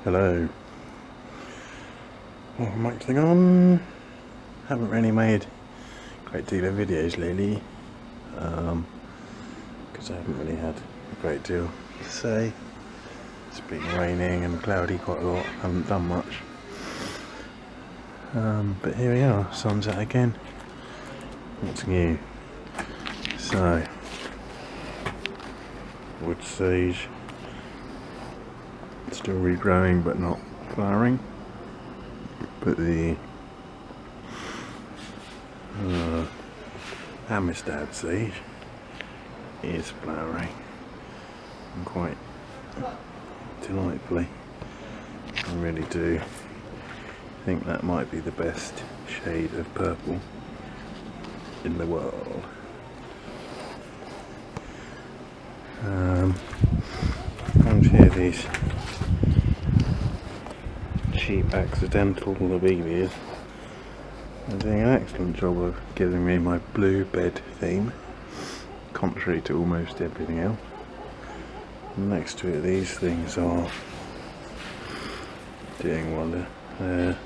Hello. What am I doing on? Haven't really made a great deal of videos lately, because I haven't really had a great deal to say. It's been raining and cloudy quite a lot, haven't done much. But here we are, sun's out again. What's new? So, wood sage, still regrowing but not flowering. But the Amistad sage is flowering, and quite delightfully. I really do think that might be the best shade of purple in the world. And here these cheap accidental lobelias are doing an excellent job of giving me my blue bed theme, contrary to almost everything else. And next to it, these things are doing wonder. They're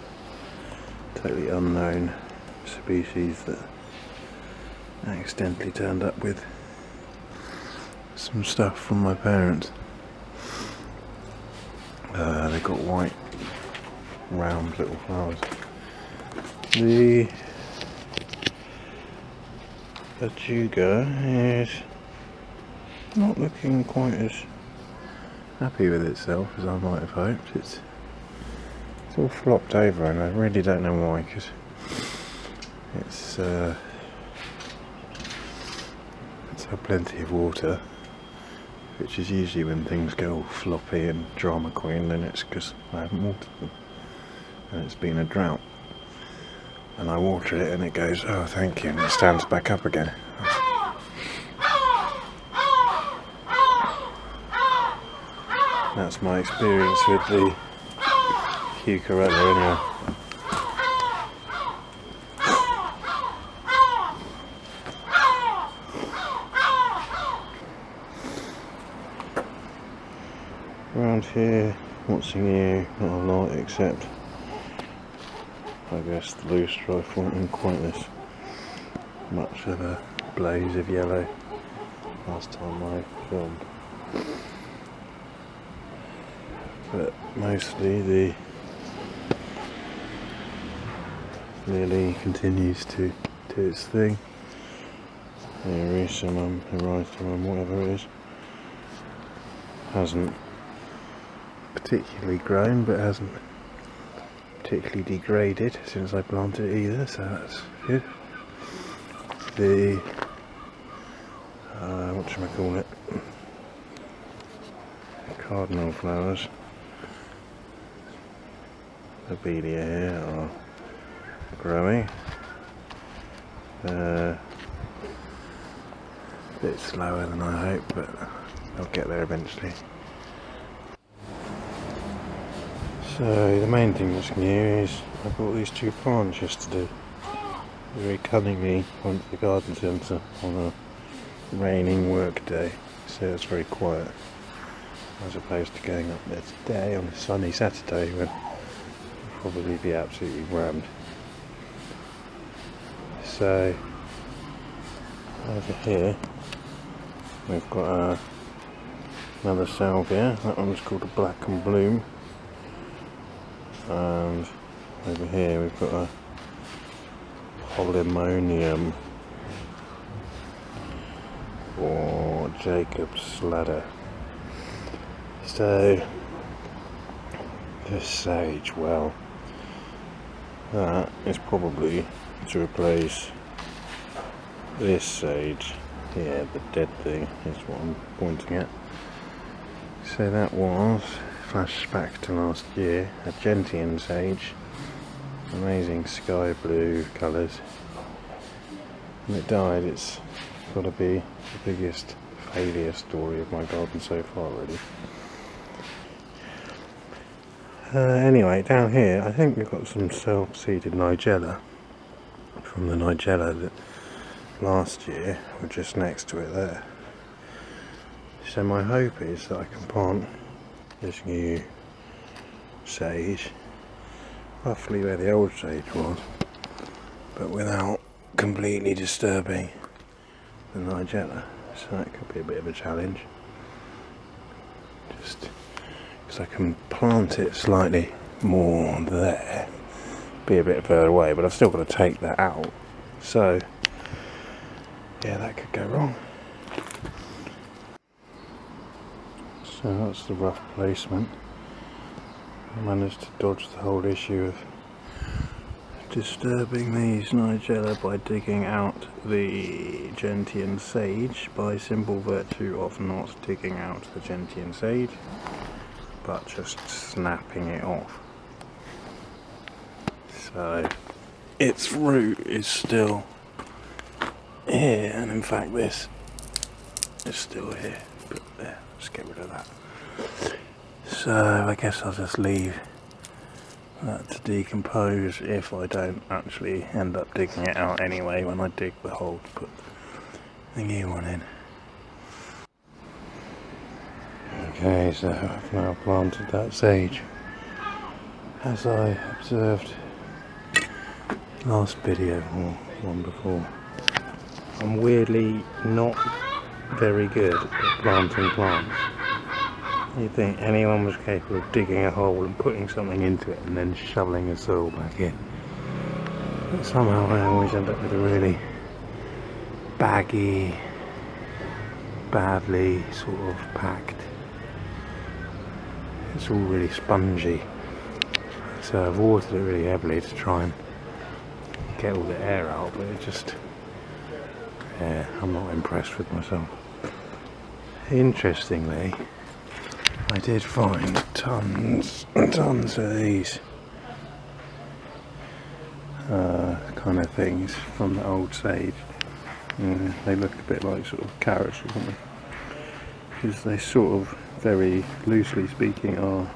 totally unknown species that accidentally turned up with some stuff from my parents. They've got white round little flowers. The Ajuga is not looking quite as happy with itself as I might have hoped. It's all flopped over, and I really don't know why, because it's had plenty of water, which is usually when things go all floppy and drama queen, then it's because I haven't watered them and it's been a drought, and I water it and it goes, oh thank you, and it stands back up again. That's my experience with the Cucurella anyway. Around here, what's new? Not a lot, except I guess the loosestrife wasn't quite this much of a blaze of yellow last time I filmed. But mostly the lily continues to do its thing. The Erysimum, whatever it is, hasn't particularly grown, but hasn't particularly degraded since I planted it either, so that's good. The whatchamacallit, cardinal flowers, lobelia here, are growing. A bit slower than I hoped, but I'll get there eventually. So the main thing that's new is I bought these two plants yesterday. Very cunningly went to the garden centre on a raining work day, so it's very quiet, as opposed to going up there today on a sunny Saturday when it'll probably be absolutely rammed. So over here we've got another Salvia. That one's called a Black and Bloom. And over here we've got a Polemonium, or Jacob's Ladder. So this sage, well, that is probably to replace this sage here. The dead thing is what I'm pointing at. So that was, flashback to last year, a gentian sage, amazing sky blue colours, and it died. It's got to be the biggest failure story of my garden so far, really. Anyway, down here I think we've got some self-seeded Nigella from the Nigella that last year were just next to it there. So my hope is that I can plant this new sage, roughly where the old sage was, but without completely disturbing the nigella. So that could be a bit of a challenge. Just because I can plant it slightly more there, be a bit further away, but I've still got to take that out. So yeah, that could go wrong. So that's the rough placement. I managed to dodge the whole issue of disturbing these nigella by digging out the gentian sage by simple virtue of not digging out the gentian sage, but just snapping it off. So its root is still here, and in fact this is still here, but there, let's get rid of that. So I guess I'll just leave that to decompose if I don't actually end up digging it out anyway when I dig the hole to put the new one in. Okay, so I've now planted that sage as I observed last video or one before. I'm weirdly not very good at planting plants. You'd think anyone was capable of digging a hole and putting something into it and then shoveling the soil back in. But somehow I always end up with a really baggy, badly sort of packed. It's all really spongy. So I've watered it really heavily to try and get all the air out, but it just, yeah, I'm not impressed with myself. Interestingly, I did find tons and tons of these kind of things from the old sage. They look a bit like sort of carrots or something, because they sort of, very loosely speaking, are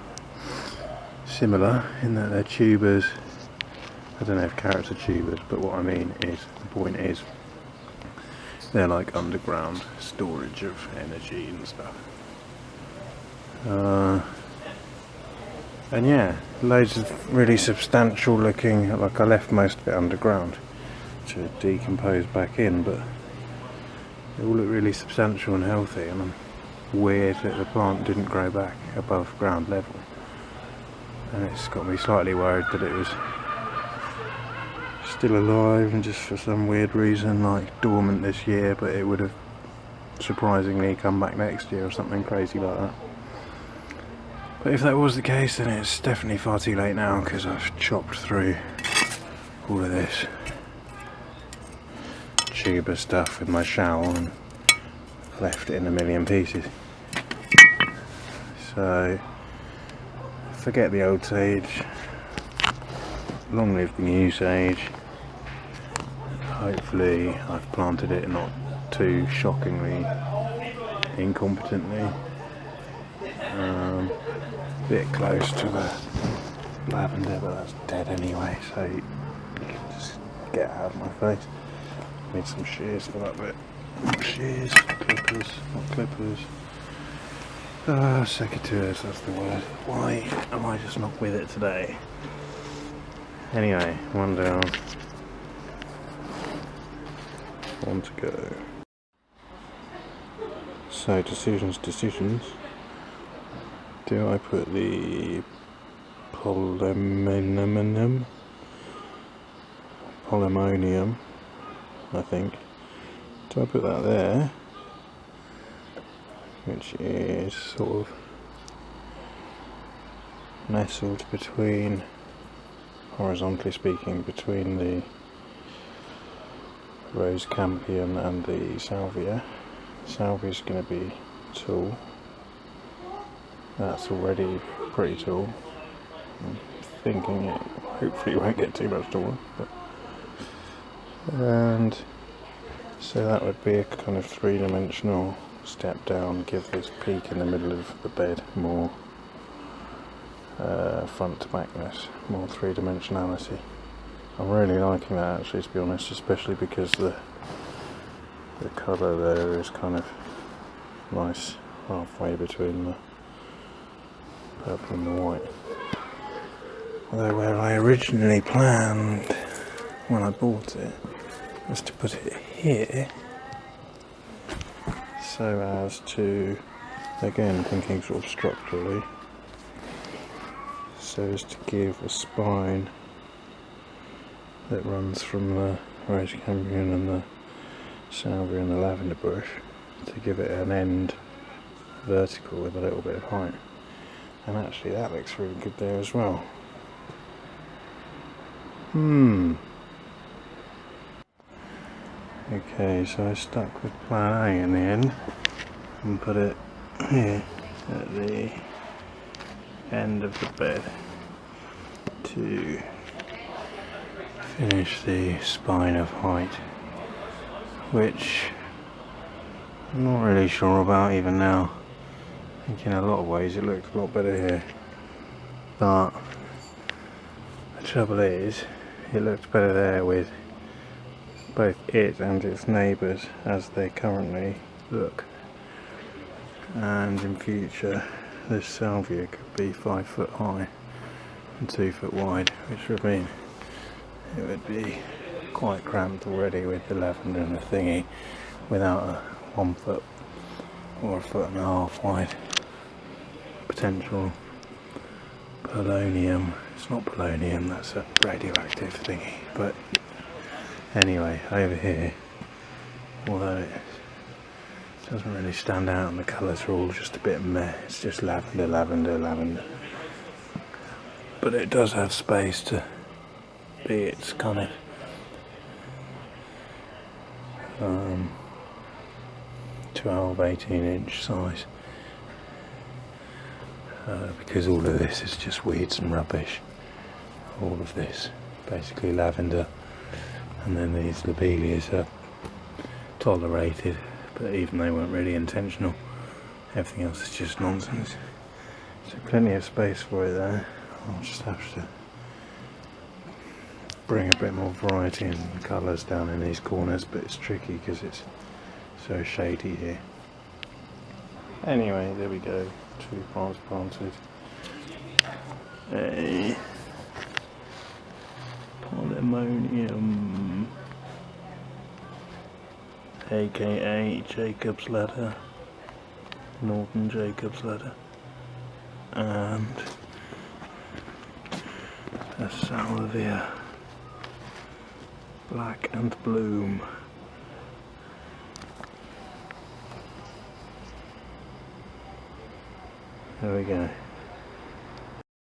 similar in that they're tubers. I don't know if carrots are tubers, but what I mean is, the point is, they're like underground storage of energy and stuff. And yeah, loads of really substantial looking, like I left most of it underground to decompose back in, but they all look really substantial and healthy, and I'm weird that the plant didn't grow back above ground level, and it's got me slightly worried that it was still alive and just for some weird reason like dormant this year, but it would have surprisingly come back next year or something crazy like that. But if that was the case, then it's definitely far too late now, because I've chopped through all of this tuber stuff with my shovel and left it in a million pieces. So forget the old sage, long live the new sage. Hopefully I've planted it not too shockingly incompetently. Bit close to the lavender, but that's dead anyway, so you can just get out of my face. Need some shears for that bit. Shears, clippers, not clippers. Secateurs, that's the word. Why am I just not with it today? Anyway, one down. One to go. So decisions. Do I put the Polemonium, I think. Do I put that there? Which is sort of nestled between, horizontally speaking, between the Rose Campion and the Salvia. Salvia is going to be tall. That's already pretty tall. I'm thinking it hopefully won't get too much taller. And so that would be a kind of three-dimensional step down, give this peak in the middle of the bed more front to backness, more three-dimensionality. I'm really liking that actually, to be honest, especially because the colour there is kind of nice halfway between the purple and the white. Although where I originally planned when I bought it was to put it here, so as to, again thinking sort of structurally, so as to give a spine that runs from the rose campion and the salvia and the lavender bush, to give it an end vertical with a little bit of height. And actually that looks really good there as well. Okay, so I stuck with plan A in the end and put it here at the end of the bed to finish the spine of height, which I'm not really sure about even now. I think in a lot of ways it looks a lot better here, but the trouble is it looks better there with both it and its neighbours as they currently look, and in future this salvia could be 5 foot high and 2 foot wide, which would mean it would be quite cramped already with the lavender and the thingy without a 1 foot or 1.5 foot wide potential polonium. It's not polonium, that's a radioactive thingy, but anyway, over here, although it doesn't really stand out and the colours are all just a bit meh, it's just lavender, lavender, lavender, but it does have space to be its kind of 12-18 inch size, because all of this is just weeds and rubbish. All of this basically lavender, and then these lobelias are tolerated, but even they weren't really intentional. Everything else is just nonsense. So plenty of space for it there. I'll just have to bring a bit more variety in colours down in these corners, but it's tricky because it's so shady here. Anyway, there we go. 2 plants planted. A Polemonium, aka Jacob's Ladder, Northern Jacob's Ladder, and a Salvia, Black and Bloom. There we go.